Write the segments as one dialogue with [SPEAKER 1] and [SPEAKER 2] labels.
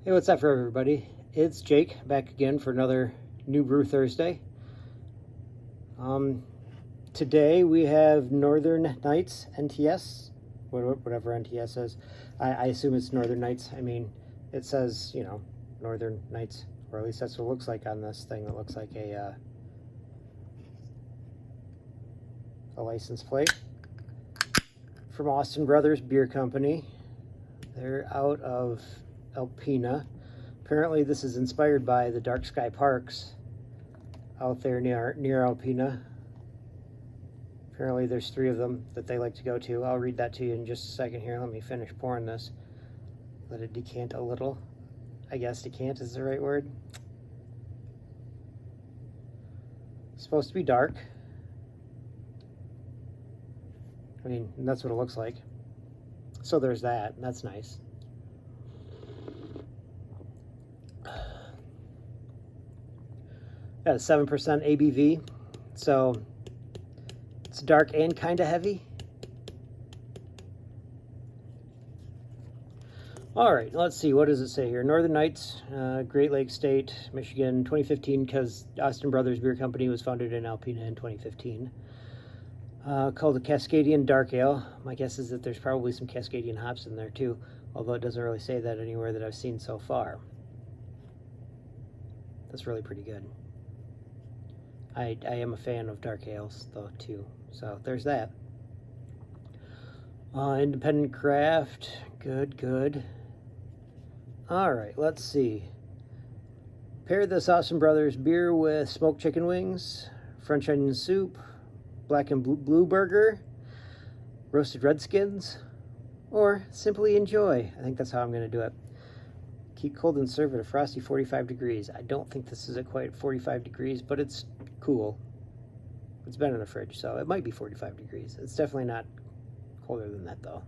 [SPEAKER 1] Hey, what's up for everybody? It's Jake back again for another New Brew Thursday. Today we have Northern Nights NTS, whatever NTS is. I assume it's Northern Nights. I mean, it says, Northern Nights, or at least that's what it looks like on this thing. It looks like a license plate from Austin Brothers Beer Company. They're out of Alpena. Apparently this is inspired by the Dark Sky Parks out there near Alpena. Apparently there's 3 of them that they like to go to. I'll read that to you in just a second here. Let me finish pouring this. Let it decant a little. I guess decant is the right word. It's supposed to be dark. I mean, that's what it looks like. So there's that. That's nice. Got a 7% ABV, so it's dark and kind of heavy. All right, let's see. What does it say here? Northern Nights, Great Lakes State, Michigan, 2015, because Austin Brothers Beer Company was founded in Alpena in 2015. Called a Cascadian Dark Ale. My guess is that there's probably some Cascadian hops in there too, although it doesn't really say that anywhere that I've seen so far. That's really pretty good. I am a fan of dark ales though too, so there's that. Independent craft, good. All right, let's see. Pair this Austin Brothers beer with smoked chicken wings, French onion soup, black and blue burger, roasted redskins, or simply enjoy. I think that's how I'm going to do it. Keep cold and serve at a frosty 45 degrees. I don't think this is at quite 45 degrees, but it's cool. It's been in the fridge, so it might be 45 degrees. It's definitely not colder than that, though.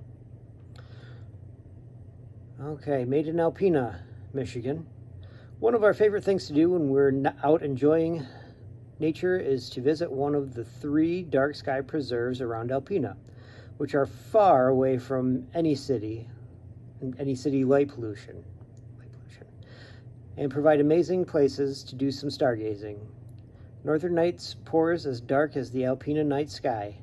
[SPEAKER 1] Okay, made in Alpena, Michigan. One of our favorite things to do when we're out enjoying nature is to visit one of the 3 dark sky preserves around Alpena, which are far away from any city light pollution, and provide amazing places to do some stargazing. Northern Nights pours as dark as the Alpena night sky,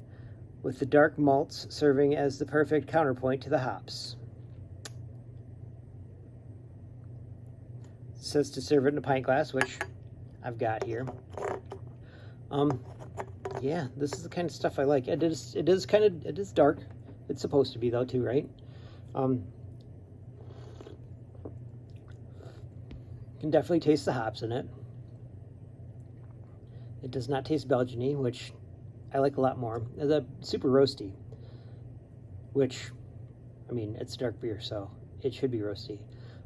[SPEAKER 1] with the dark malts serving as the perfect counterpoint to the hops. It says to serve it in a pint glass, which I've got here. Yeah, this is the kind of stuff I like. It is dark. It's supposed to be though too, right? You can definitely taste the hops in it. It does not taste Belgian-y, which I like a lot more. It's super roasty, which, I mean, it's dark beer, so it should be roasty.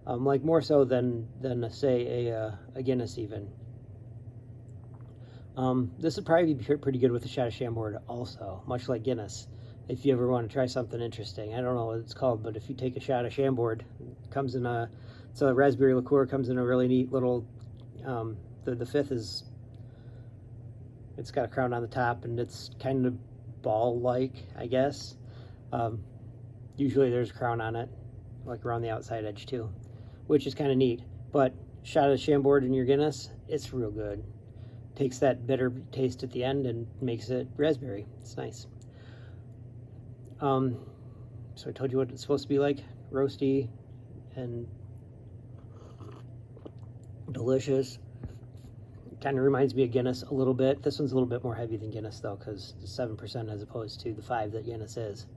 [SPEAKER 1] Like more so than say a Guinness even. This would probably be pretty good with a shot of Chambord also, much like Guinness. If you ever want to try something interesting, I don't know what it's called, but if you take a shot of Chambord, it comes in it's a raspberry liqueur, comes in a really neat little, the fifth is, it's got a crown on the top, and it's kind of ball-like, I guess. Usually there's a crown on it, like around the outside edge too, which is kind of neat. But shot of Chambord in your Guinness, it's real good. Takes that bitter taste at the end and makes it raspberry. It's nice. So I told you what it's supposed to be like. Roasty and delicious. Kind of reminds me of Guinness a little bit. This one's a little bit more heavy than Guinness though, because it's 7% as opposed to the 5 that Guinness is.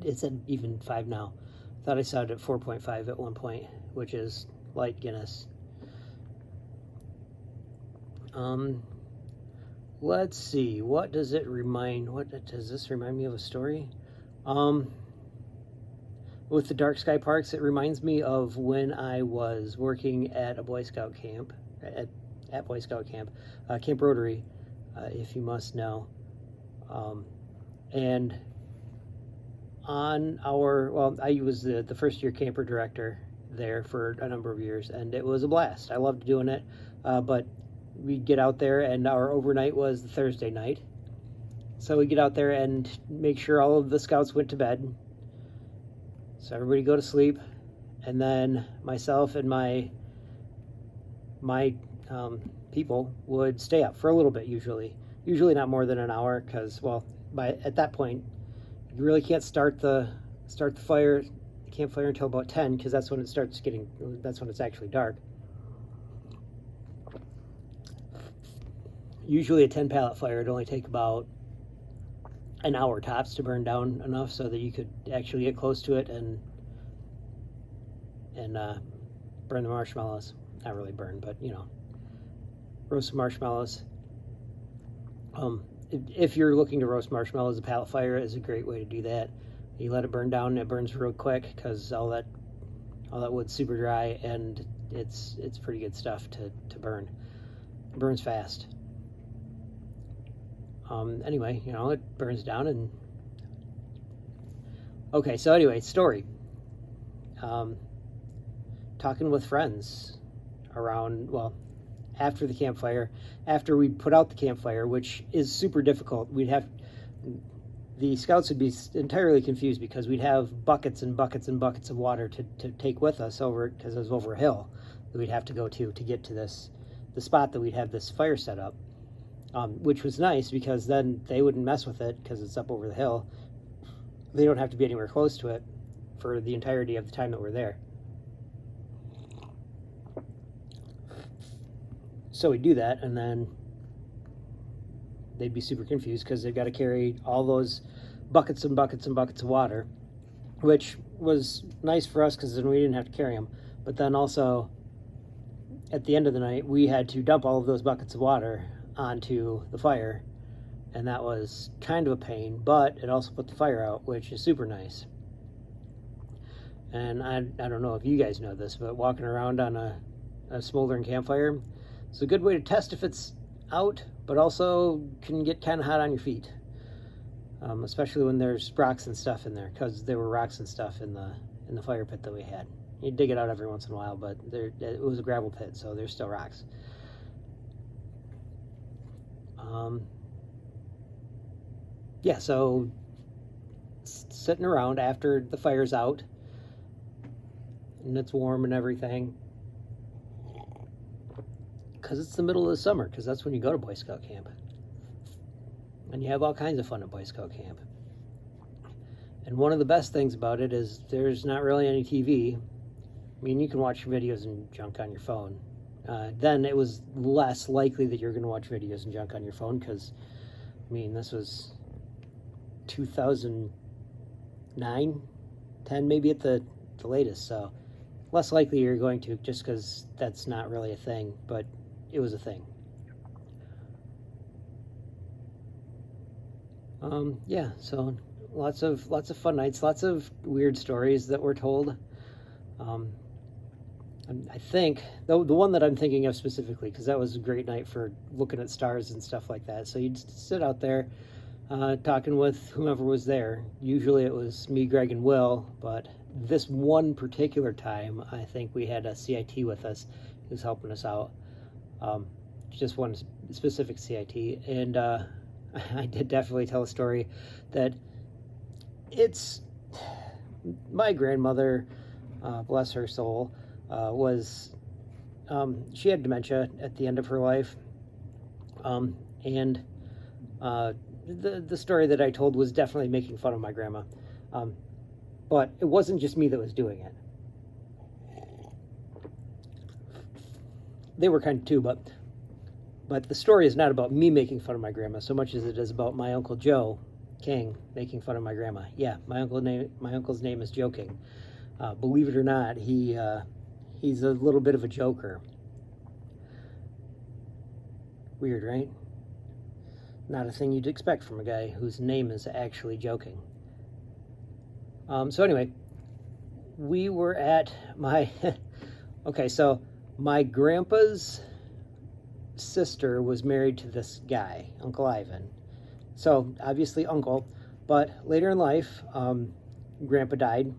[SPEAKER 1] It's at even 5 now. I thought I saw it at 4.5 at one point, which is light Guinness. Let's see. What does this remind me of a story? With the Dark Sky Parks, it reminds me of when I was working at a Boy Scout camp, at Boy Scout camp, Camp Rotary, if you must know. And on I was the first year camper director there for a number of years, and it was a blast. I loved doing it, but we'd get out there, and our overnight was the Thursday night. So we'd get out there and make sure all of the scouts went to bed. So everybody go to sleep, and then myself and my people would stay up for a little bit, usually not more than an hour, because, well, at that point you really can't start the campfire until about 10, because that's when it's actually dark. Usually a 10 pallet fire would only take about an hour tops to burn down enough so that you could actually get close to it and burn the marshmallows. Not really burn, but roast some marshmallows. If you're looking to roast marshmallows, a pallet fire is a great way to do that. You let it burn down, and it burns real quick because all that wood's super dry, and it's pretty good stuff to burn. It burns fast. Anyway, it burns down. And okay, so anyway, story. Talking with friends around, well, after the campfire, after we put out the campfire, which is super difficult. The scouts would be entirely confused because we'd have buckets and buckets and buckets of water to take with us over, because it was over a hill that we'd have to go to get to the spot that we'd have this fire set up, which was nice because then they wouldn't mess with it because it's up over the hill. They don't have to be anywhere close to it for the entirety of the time that we're there. So we do that, and then they'd be super confused because they've got to carry all those buckets and buckets and buckets of water, which was nice for us because then we didn't have to carry them. But then also, at the end of the night, we had to dump all of those buckets of water onto the fire, and that was kind of a pain, but it also put the fire out, which is super nice. And I don't know if you guys know this, but walking around on a smoldering campfire, it's a good way to test if it's out, but also can get kind of hot on your feet, especially when there's rocks and stuff in there, because there were rocks and stuff in the fire pit that we had. You dig it out every once in a while, but it was a gravel pit, so there's still rocks. Yeah, so sitting around after the fire's out and it's warm and everything, because it's the middle of the summer, because that's when you go to Boy Scout camp. And you have all kinds of fun at Boy Scout camp. And one of the best things about it is there's not really any TV. I mean, you can watch videos and junk on your phone. Then it was less likely that you're going to watch videos and junk on your phone, because, I mean, this was 2009, 10 maybe at the latest, so less likely you're going to, just because that's not really a thing, but it was a thing. Yeah, so lots of fun nights, lots of weird stories that were told. I think the one that I'm thinking of specifically, because that was a great night for looking at stars and stuff like that. So you'd sit out there talking with whomever was there. Usually it was me, Greg, and Will, but this one particular time, I think we had a CIT with us who's helping us out. Just one specific CIT, and I did definitely tell a story that it's my grandmother, bless her soul, she had dementia at the end of her life, and the story that I told was definitely making fun of my grandma, but it wasn't just me that was doing it. They were kind of too, but the story is not about me making fun of my grandma so much as it is about my Uncle Joe King making fun of my grandma. Yeah, my uncle's name is Joe King. Believe it or not, he's a little bit of a joker. Weird, right? Not a thing you'd expect from a guy whose name is actually joking. So anyway, we were at my okay, so my grandpa's sister was married to this guy, Uncle Ivan. So obviously uncle, but later in life, Grandpa died,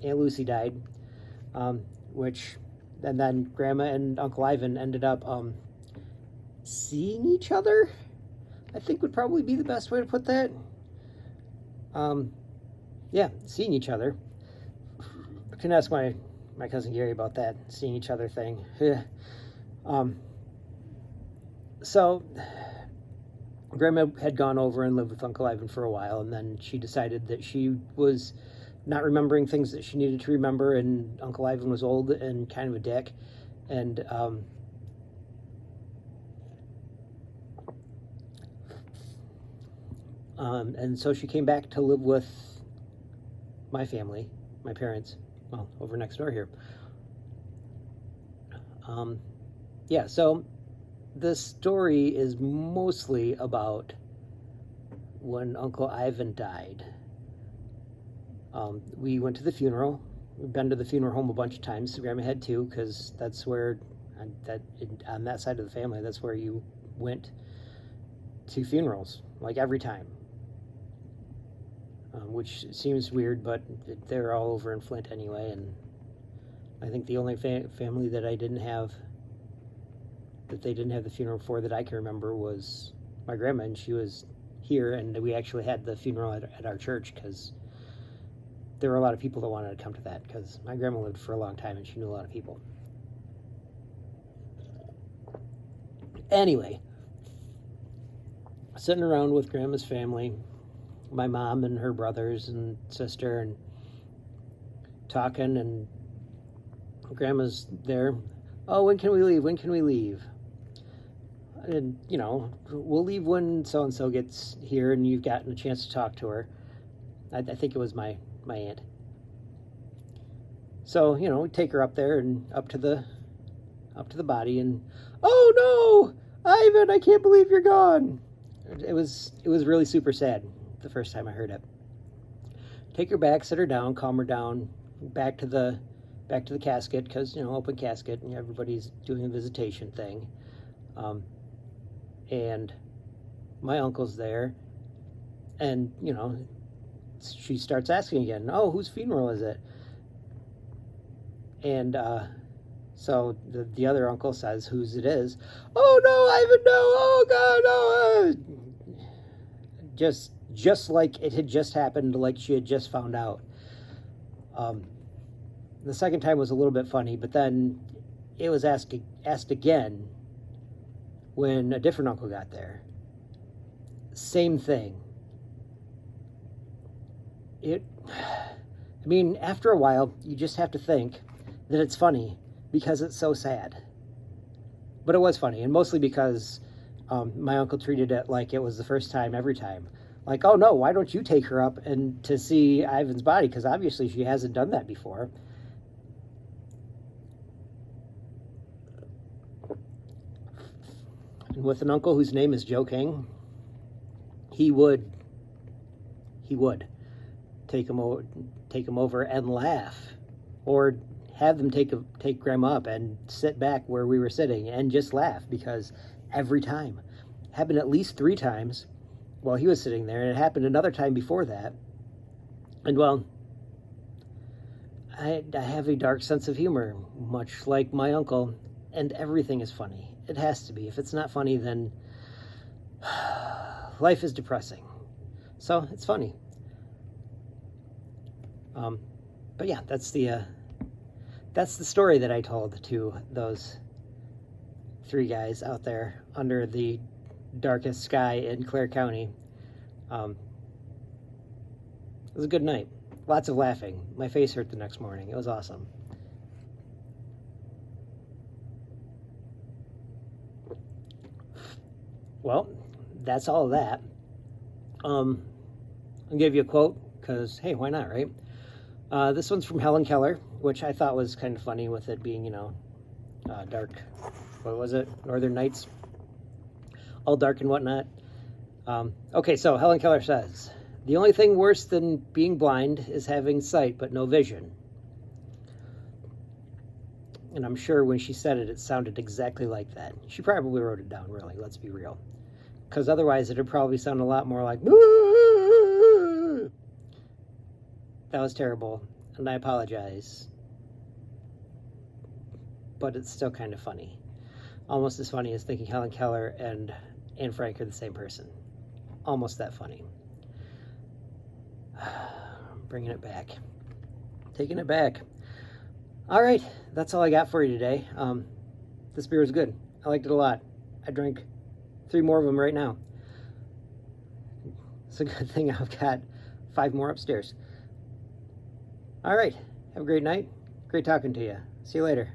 [SPEAKER 1] Aunt Lucy died, and then Grandma and Uncle Ivan ended up seeing each other, I think would probably be the best way to put that. Yeah, seeing each other. I can ask my my cousin Gary about that seeing each other thing. So Grandma had gone over and lived with Uncle Ivan for a while, and then she decided that she was not remembering things that she needed to remember, and Uncle Ivan was old and kind of a dick, and so she came back to live with my family, my parents, well, over next door here. Yeah, so the story is mostly about when Uncle Ivan died. We went to the funeral. We've been to the funeral home a bunch of times. Grandma had too, because that's where, on that side of the family, that's where you went to funerals, like every time. Which seems weird, but they're all over in Flint anyway, and I think the only family that they didn't have the funeral for that I can remember was my grandma, and she was here, and we actually had the funeral at our church, because there were a lot of people that wanted to come to that, because my grandma lived for a long time, and she knew a lot of people. Anyway, sitting around with Grandma's family, my mom and her brothers and sister, and talking, and Grandma's there. Oh, when can we leave? When can we leave? And, you know, we'll leave when so-and-so gets here and you've gotten a chance to talk to her. I think it was my aunt. So, you know, we take her up there and up to the body, and, oh no, Ivan, I can't believe you're gone. It was really super sad the first time I heard it. Take her back, sit her down, calm her down, back to the casket, because, you know, open casket, and everybody's doing a visitation thing. And my uncle's there, and, you know, she starts asking again, oh, whose funeral is it? And so the other uncle says whose it is. Oh no, Ivan, no, oh God, no. Just like it had just happened, like she had just found out. The second time was a little bit funny, but then it was asked again when a different uncle got there. Same thing. I mean, after a while, you just have to think that it's funny because it's so sad. But it was funny, and mostly because my uncle treated it like it was the first time every time. Like, oh no, why don't you take her up and to see Ivan's body? Because obviously she hasn't done that before. And with an uncle whose name is Joe King, he would take him over and laugh, or have them take Grandma up and sit back where we were sitting and just laugh, because every time, it happened at least 3 times while he was sitting there, and it happened another time before that. And well, I have a dark sense of humor, much like my uncle, and everything is funny. It has to be. If it's not funny, then life is depressing. So it's funny. But yeah, that's the story that I told to those 3 guys out there under the darkest sky in Clare County. It was a good night. Lots of laughing. My face hurt the next morning. It was awesome. Well, that's all of that. I'll give you a quote, because, hey, why not, right? This one's from Helen Keller, which I thought was kind of funny with it being, you know, dark. What was it? Northern Nights. All dark and whatnot. Okay, so Helen Keller says, the only thing worse than being blind is having sight but no vision. And I'm sure when she said it, it sounded exactly like that. She probably wrote it down, really, let's be real. Because otherwise it would probably sound a lot more like, Woo! That was terrible, and I apologize. But it's still kind of funny. Almost as funny as thinking Helen Keller and Anne Frank are the same person. Almost that funny. Bringing it back. Taking it back. All right, that's all I got for you today. This beer was good. I liked it a lot. I drank 3 more of them right now. It's a good thing I've got 5 more upstairs. All right, have a great night. Great talking to you. See you later.